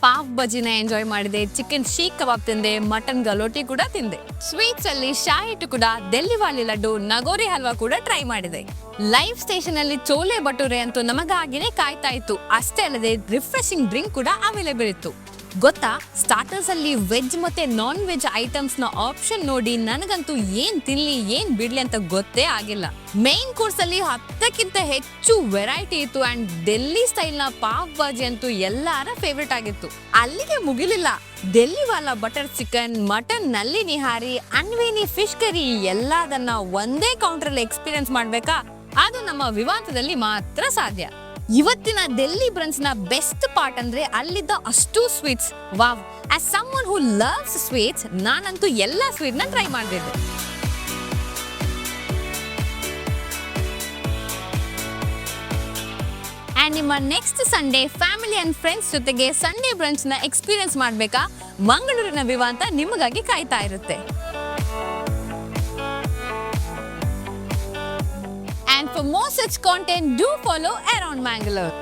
Pav ಬಜಿನ enjoy ಮಾಡಿದೆ, chicken seekh ಕಬಾಬ್ ತಿಂದೆ, mutton ಗಲೋಟಿ ಕೂಡ ತಿಂದೆ. ಸ್ವೀಟ್ಸ್ ಅಲ್ಲಿ ಶಾಹಿಟ್ಟು ಕೂಡ, ದೆಲ್ಲಿವಾಲಿ ಲಡ್ಡು, ನಗೋರಿ ಹಲ್ವಾ ಕೂಡ ಟ್ರೈ ಮಾಡಿದೆ. ಲೈವ್ ಸ್ಟೇಷನ್ ಅಲ್ಲಿ ಚೋಲೆ ಭಟೂರೆ ಅಂತೂ ನಮಗಾಗಿನೇ ಕಾಯ್ತಾ ಇತ್ತು. ಅಷ್ಟೇ ಅಲ್ಲದೆ ರಿಫ್ರೆಶಿಂಗ್ ಡ್ರಿಂಕ್ ಕೂಡ ಅವೈಲೇಬಲ್ ಇತ್ತು. ಗೊತ್ತಾ, ಸ್ಟಾರ್ಟರ್ಸ್ ಅಲ್ಲಿ ವೆಜ್ ಮತ್ತೆ ನಾನ್ ವೆಜ್ ಐಟಮ್ಸ್ ನ ಆಪ್ಷನ್ ನೋಡಿ ನನಗಂತೂ ಏನ್ ತಿನ್ಲಿ ಏನ್ ಬಿಡ್ಲಿ ಅಂತ ಗೊತ್ತೇ ಆಗಿಲ್ಲ. ಮೇನ್ ಕೋರ್ಸ್ ಅಲ್ಲಿ 10ಕ್ಕಿಂತ ಹೆಚ್ಚು ವೆರೈಟಿ ಇತ್ತು ಅಂಡ್ ಡೆಲ್ಲಿ ಸ್ಟೈಲ್ ನ ಪಾವ್ ಬಾಜಿ ಅಂತೂ ಎಲ್ಲಾರ ಫೇವ್ರೆಟ್ ಆಗಿತ್ತು. ಅಲ್ಲಿಗೆ ಮುಗಿಲಿಲ್ಲ. ದೆಲ್ಲಿವಾಲ ಬಟರ್ ಚಿಕನ್, ಮಟನ್ ನಲ್ಲಿ ನಿಹಾರಿ, ಅನ್ವೇನಿ ಫಿಶ್ ಕರಿ ಎಲ್ಲದನ್ನ ಒಂದೇ ಕೌಂಟರ್ ಅಲ್ಲಿ ಎಕ್ಸ್ಪೀರಿಯನ್ಸ್ ಮಾಡ್ಬೇಕಾ? ಅದು ನಮ್ಮ ವಿವಾದದಲ್ಲಿ ಮಾತ್ರ ಸಾಧ್ಯ. ಇವತ್ತಿನ ಡೆಲ್ಲಿ ಬ್ರಂಚ್ ನ ಬೆಸ್ಟ್ ಪಾರ್ಟ್ ಅಂದ್ರೆ ಅಲ್ಲಿದ್ದ ಅಷ್ಟು ಸ್ವೀಟ್ಸ್. ವಾವ್, ಆಸ್ ಸಮ್ವನ್ ಹೂ ಲವ್ಸ್ ಸ್ವೀಟ್ಸ್, ನಾನಂತೂ ಎಲ್ಲಾ ಸ್ವೀಟ್ ನ ಟ್ರೈ ಮಾಡಿದ್ದೆ. ಅಂಡ್ ನಿಮ್ಮ next Sunday family and friends ಜೊತೆಗೆ ಸಂಡೇ ಬ್ರಂಚ್ ನ ಎಕ್ಸ್ಪೀರಿಯನ್ಸ್ ಮಾಡ್ಬೇಕಾ? ಮಂಗಳೂರಿನ ವಿವಾಂತ ನಿಮಗಾಗಿ ಕಾಯ್ತಾ ಇರುತ್ತೆ. And for more such content, do follow Around Mangalore.